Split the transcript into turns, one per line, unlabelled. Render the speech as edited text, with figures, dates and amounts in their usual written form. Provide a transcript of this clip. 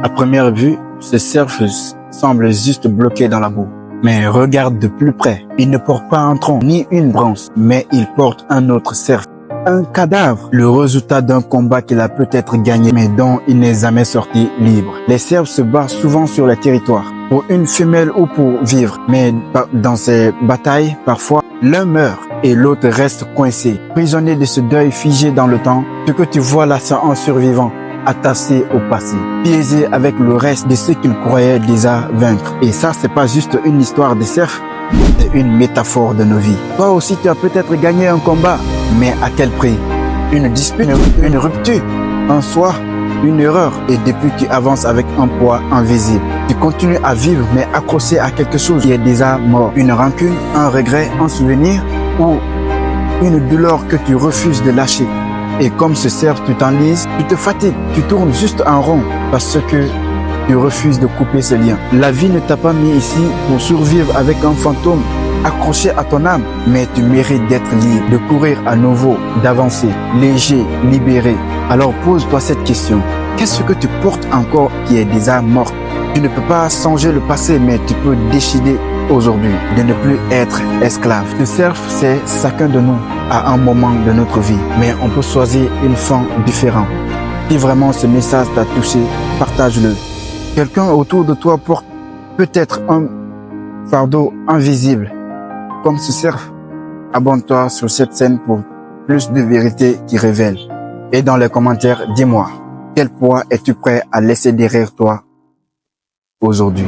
À première vue, ce cerf semble juste bloqué dans la boue. Mais regarde de plus près. Il ne porte pas un tronc ni une branche, mais il porte un autre cerf. Un cadavre, le résultat d'un combat qu'il a peut-être gagné, mais dont il n'est jamais sorti libre. Les cerfs se battent souvent sur les territoires, pour une femelle ou pour vivre. Mais dans ces batailles, parfois, l'un meurt et l'autre reste coincé, prisonnier de ce deuil figé dans le temps. Ce que tu vois là, c'est un survivant, attaché au passé, piégé avec le reste de ceux qu'il croyait déjà vaincre. Et ça, c'est pas juste une histoire de cerf, c'est une métaphore de nos vies. Toi aussi, tu as peut-être gagné un combat, mais à quel prix? Une dispute, une rupture, un soir, une erreur. Et depuis, tu avances avec un poids invisible. Tu continues à vivre, mais accroché à quelque chose qui est déjà mort. Une rancune, un regret, un souvenir ou une douleur que tu refuses de lâcher. Et comme ce cerf, tu t'enlises, tu te fatigues, tu tournes juste en rond parce que tu refuses de couper ce lien. La vie ne t'a pas mis ici pour survivre avec un fantôme accroché à ton âme, mais tu mérites d'être libre, de courir à nouveau, d'avancer, léger, libéré. Alors pose-toi cette question. Qu'est-ce que tu portes encore qui est déjà mort? Tu ne peux pas changer le passé, mais tu peux décider aujourd'hui de ne plus être esclave. Le cerf, c'est chacun de nous à un moment de notre vie, mais on peut choisir une fin différente. Si vraiment ce message t'a touché, partage-le. Quelqu'un autour de toi porte peut-être un fardeau invisible, comme ce cerf. Abonne-toi sur cette chaîne pour plus de vérité qui révèle. Et dans les commentaires, dis-moi, quel poids es-tu prêt à laisser derrière toi aujourd'hui?